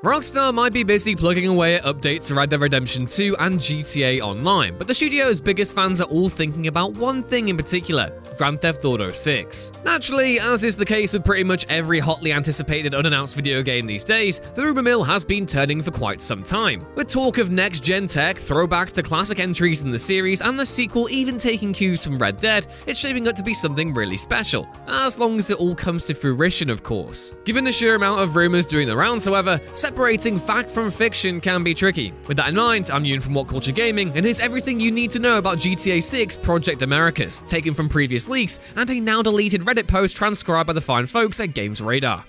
Rockstar might be busy plugging away at updates to Red Dead Redemption 2 and GTA Online, but the studio's biggest fans are all thinking about one thing in particular: Grand Theft Auto 6. Naturally, as is the case with pretty much every hotly anticipated unannounced video game these days, the rumor mill has been turning for quite some time. With talk of next-gen tech, throwbacks to classic entries in the series, and the sequel even taking cues from Red Dead, it's shaping up to be something really special. As long as it all comes to fruition, of course. Given the sheer amount of rumors doing the rounds, however, separating fact from fiction can be tricky. With that in mind, I'm Yoon from What Culture Gaming, and here's everything you need to know about GTA 6 Project Americas, taken from previous leaks and a now deleted Reddit post transcribed by the fine folks at Games Radar.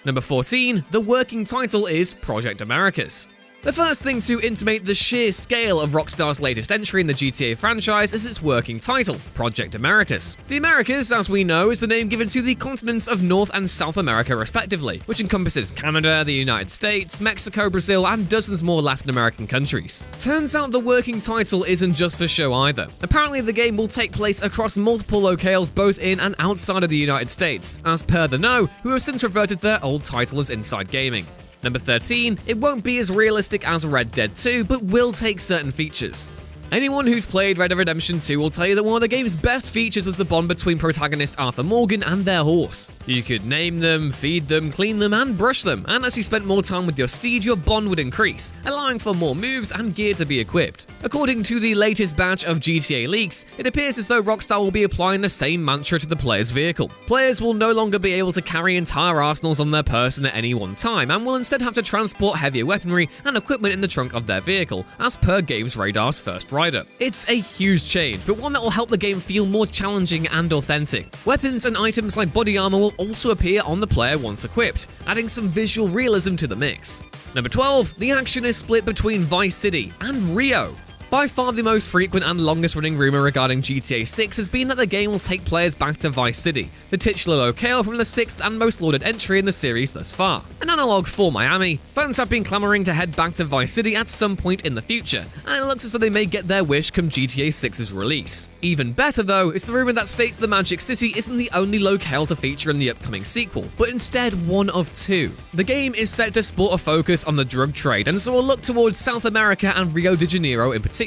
Number 14, the working title is Project Americas. The first thing to intimate the sheer scale of Rockstar's latest entry in the GTA franchise is its working title, Project Americas. The Americas, as we know, is the name given to the continents of North and South America respectively, which encompasses Canada, the United States, Mexico, Brazil, and dozens more Latin American countries. Turns out the working title isn't just for show either. Apparently the game will take place across multiple locales both in and outside of the United States, as per The Know, who have since reverted to their old title as Inside Gaming. Number 13, it won't be as realistic as Red Dead 2, but will take certain features. Anyone who's played Red Dead Redemption 2 will tell you that one of the game's best features was the bond between protagonist Arthur Morgan and their horse. You could name them, feed them, clean them, and brush them, and as you spent more time with your steed, your bond would increase, allowing for more moves and gear to be equipped. According to the latest batch of GTA leaks, it appears as though Rockstar will be applying the same mantra to the player's vehicle. Players will no longer be able to carry entire arsenals on their person at any one time, and will instead have to transport heavier weaponry and equipment in the trunk of their vehicle, as per Games Radar's first rider. It's a huge change, but one that will help the game feel more challenging and authentic. Weapons and items like body armor will also appear on the player once equipped, adding some visual realism to the mix. Number 12, the action is split between Vice City and Rio. By far the most frequent and longest running rumor regarding GTA 6 has been that the game will take players back to Vice City, the titular locale from the 6th and most lauded entry in the series thus far. An analog for Miami, fans have been clamoring to head back to Vice City at some point in the future, and it looks as though they may get their wish come GTA 6's release. Even better though is the rumor that states the Magic City isn't the only locale to feature in the upcoming sequel, but instead one of two. The game is set to sport a focus on the drug trade, and so will look towards South America and Rio de Janeiro in particular.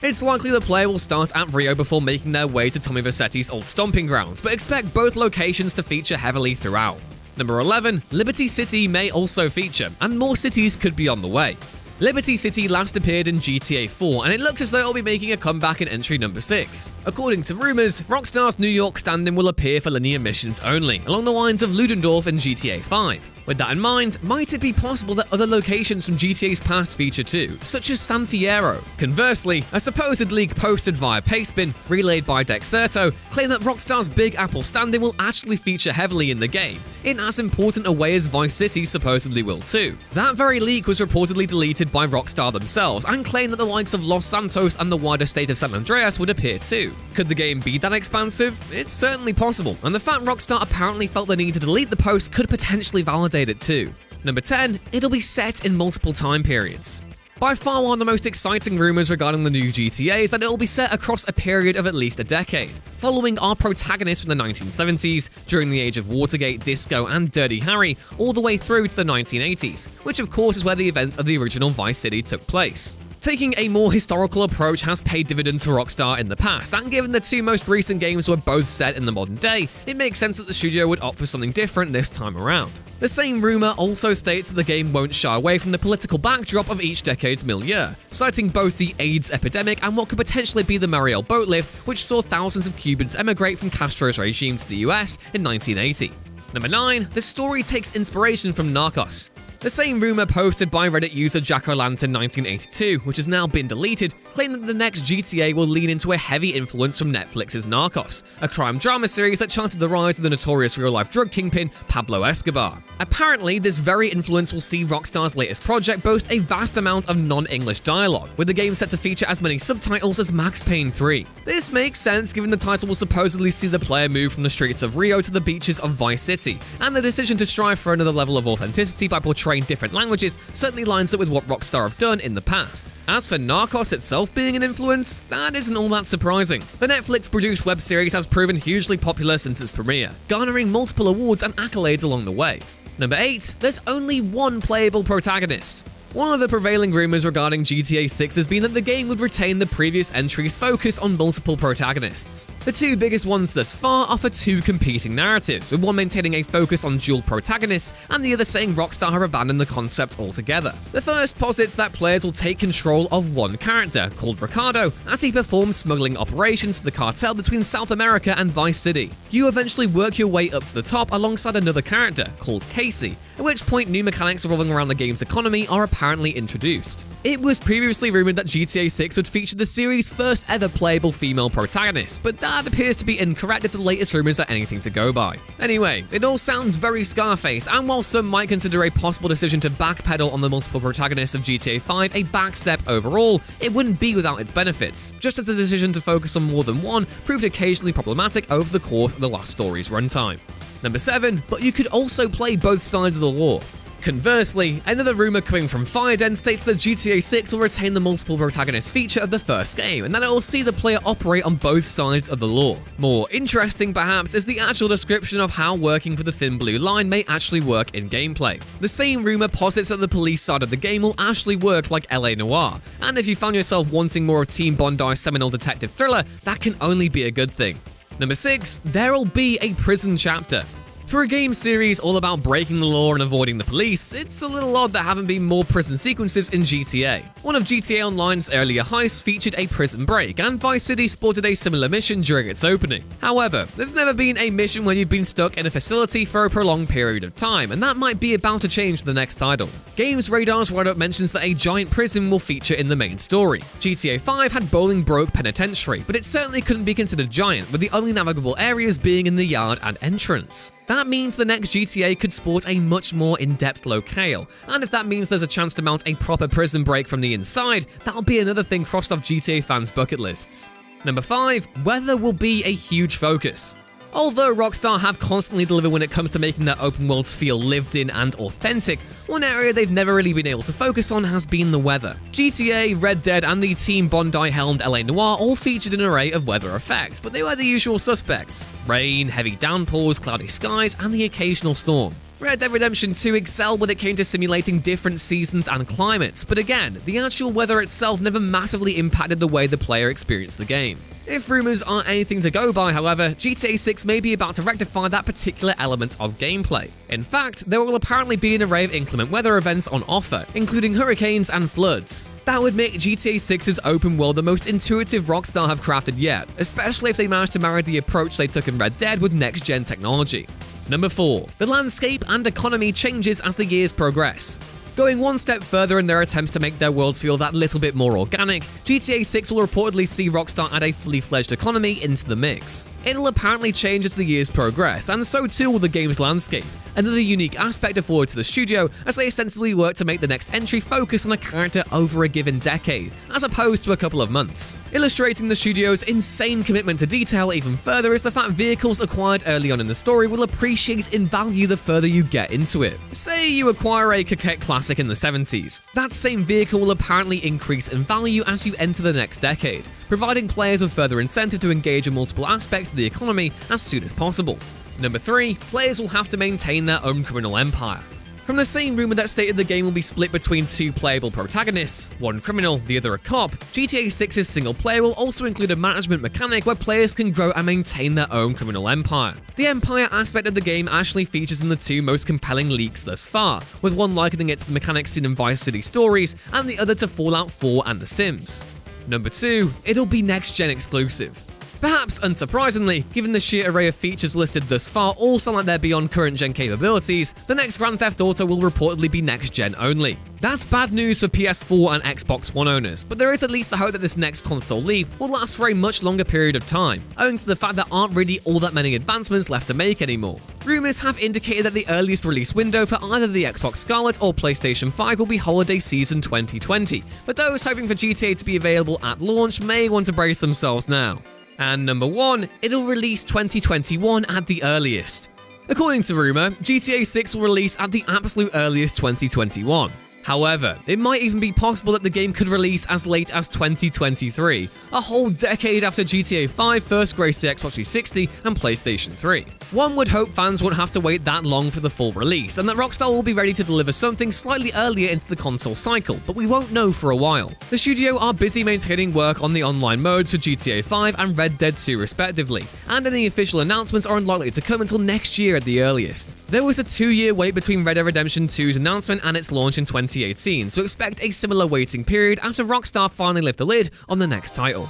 It's likely the player will start at Rio before making their way to Tommy Vercetti's old stomping grounds, but expect both locations to feature heavily throughout. Number 11, Liberty City may also feature, and more cities could be on the way. Liberty City last appeared in GTA 4, and it looks as though it'll be making a comeback in entry number 6. According to rumors, Rockstar's New York stand-in will appear for linear missions only, along the lines of Ludendorff in GTA 5. With that in mind, might it be possible that other locations from GTA's past feature too, such as San Fierro? Conversely, a supposed leak posted via Pastebin, relayed by Dexerto, claimed that Rockstar's Big Apple stand-in will actually feature heavily in the game, in as important a way as Vice City supposedly will too. That very leak was reportedly deleted by Rockstar themselves, and claimed that the likes of Los Santos and the wider state of San Andreas would appear too. Could the game be that expansive? It's certainly possible, and the fact Rockstar apparently felt the need to delete the post could potentially validate it too. Number 10, it'll be set in multiple time periods. By far one of the most exciting rumors regarding the new GTA is that it will be set across a period of at least a decade, following our protagonist from the 1970s, during the age of Watergate, Disco, and Dirty Harry, all the way through to the 1980s, which of course is where the events of the original Vice City took place. Taking a more historical approach has paid dividends for Rockstar in the past, and given the two most recent games were both set in the modern day, it makes sense that the studio would opt for something different this time around. The same rumor also states that the game won't shy away from the political backdrop of each decade's milieu, citing both the AIDS epidemic and what could potentially be the Mariel boat lift, which saw thousands of Cubans emigrate from Castro's regime to the US in 1980. Number 9, the story takes inspiration from Narcos. The same rumor posted by Reddit user Jack-O-Lantern1982, which has now been deleted, claimed that the next GTA will lean into a heavy influence from Netflix's Narcos, a crime drama series that charted the rise of the notorious real-life drug kingpin Pablo Escobar. Apparently, this very influence will see Rockstar's latest project boast a vast amount of non-English dialogue, with the game set to feature as many subtitles as Max Payne 3. This makes sense given the title will supposedly see the player move from the streets of Rio to the beaches of Vice City, and the decision to strive for another level of authenticity by portraying portraying different languages certainly lines up with what Rockstar have done in the past. As for Narcos itself being an influence, that isn't all that surprising. The Netflix-produced web series has proven hugely popular since its premiere, garnering multiple awards and accolades along the way. Number 8. There's only one playable protagonist. One of the prevailing rumors regarding GTA 6 has been that the game would retain the previous entry's focus on multiple protagonists. The two biggest ones thus far offer two competing narratives, with one maintaining a focus on dual protagonists and the other saying Rockstar have abandoned the concept altogether. The first posits that players will take control of one character, called Ricardo, as he performs smuggling operations for the cartel between South America and Vice City. You eventually work your way up to the top alongside another character, called Casey, at which point new mechanics revolving around the game's economy are apparently introduced. It was previously rumored that GTA 6 would feature the series' first ever playable female protagonist, but that appears to be incorrect if the latest rumors are anything to go by. Anyway, it all sounds very Scarface, and while some might consider a possible decision to backpedal on the multiple protagonists of GTA 5 a backstep overall, it wouldn't be without its benefits, just as the decision to focus on more than one proved occasionally problematic over the course of the last story's runtime. Number 7, but you could also play both sides of the law. Conversely, another rumor coming from Fireden states that GTA 6 will retain the multiple protagonist feature of the first game, and that it will see the player operate on both sides of the law. More interesting, perhaps, is the actual description of how working for the Thin Blue Line may actually work in gameplay. The same rumor posits that the police side of the game will actually work like LA Noire, and if you found yourself wanting more of Team Bondi's seminal detective thriller, that can only be a good thing. Number 6, there'll be a prison chapter. For a game series all about breaking the law and avoiding the police, it's a little odd there haven't been more prison sequences in GTA. One of GTA Online's earlier heists featured a prison break, and Vice City sported a similar mission during its opening. However, there's never been a mission where you've been stuck in a facility for a prolonged period of time, and that might be about to change for the next title. Games Radar's write-up mentions that a giant prison will feature in the main story. GTA 5 had Bolingbroke Penitentiary, but it certainly couldn't be considered giant, with the only navigable areas being in the yard and entrance. That means the next GTA could sport a much more in-depth locale, and if that means there's a chance to mount a proper prison break from the inside, that'll be another thing crossed off GTA fans' bucket lists. Number 5, weather will be a huge focus. Although Rockstar have constantly delivered when it comes to making their open worlds feel lived in and authentic, one area they've never really been able to focus on has been the weather. GTA, Red Dead, and the Team Bondi-helmed LA Noire all featured an array of weather effects, but they were the usual suspects: rain, heavy downpours, cloudy skies, and the occasional storm. Red Dead Redemption 2 excelled when it came to simulating different seasons and climates, but again, the actual weather itself never massively impacted the way the player experienced the game. If rumors aren't anything to go by, however, GTA 6 may be about to rectify that particular element of gameplay. In fact, there will apparently be an array of inclement weather events on offer, including hurricanes and floods. That would make GTA 6's open world the most intuitive Rockstar have crafted yet, especially if they manage to marry the approach they took in Red Dead with next-gen technology. Number 4. The landscape and economy changes as the years progress. Going one step further in their attempts to make their worlds feel that little bit more organic, GTA 6 will reportedly see Rockstar add a fully fledged economy into the mix. It'll apparently change as the years progress, and so too will the game's landscape, another unique aspect afforded to the studio as they ostensibly work to make the next entry focus on a character over a given decade, as opposed to a couple of months. Illustrating the studio's insane commitment to detail even further is the fact vehicles acquired early on in the story will appreciate in value the further you get into it. Say you acquire a Coquette Classic in the 70s. That same vehicle will apparently increase in value as you enter the next decade, providing players with further incentive to engage in multiple aspects of the economy as soon as possible. Number 3, players will have to maintain their own criminal empire. From the same rumor that stated the game will be split between two playable protagonists, one criminal, the other a cop, GTA 6's single player will also include a management mechanic where players can grow and maintain their own criminal empire. The empire aspect of the game actually features in the two most compelling leaks thus far, with one likening it to the mechanics seen in Vice City Stories, and the other to Fallout 4 and The Sims. Number 2, it'll be next-gen exclusive. Perhaps unsurprisingly, given the sheer array of features listed thus far all sound like they're beyond current-gen capabilities, the next Grand Theft Auto will reportedly be next-gen only. That's bad news for PS4 and Xbox One owners, but there is at least the hope that this next console leap will last for a much longer period of time, owing to the fact there aren't really all that many advancements left to make anymore. Rumors have indicated that the earliest release window for either the Xbox Scarlet or PlayStation 5 will be holiday season 2020, but those hoping for GTA to be available at launch may want to brace themselves now. And number 1, it'll release 2021 at the earliest. According to rumor, GTA 6 will release at the absolute earliest 2021. However, it might even be possible that the game could release as late as 2023, a whole decade after GTA 5 first graced the Xbox 360 and PlayStation 3. One would hope fans won't have to wait that long for the full release, and that Rockstar will be ready to deliver something slightly earlier into the console cycle, but we won't know for a while. The studio are busy maintaining work on the online modes for GTA 5 and Red Dead 2 respectively, and any official announcements are unlikely to come until next year at the earliest. There was a 2-year wait between Red Dead Redemption 2's announcement and its launch in 2018, so expect a similar waiting period after Rockstar finally lift the lid on the next title.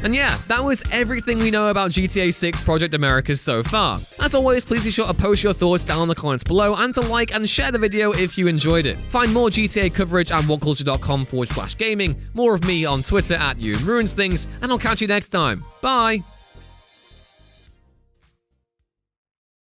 And yeah, that was everything we know about GTA 6 Project Americas so far. As always, please be sure to post your thoughts down in the comments below and to like and share the video if you enjoyed it. Find more GTA coverage at whatculture.com/gaming, more of me on Twitter at YouRuinsThings, and I'll catch you next time. Bye!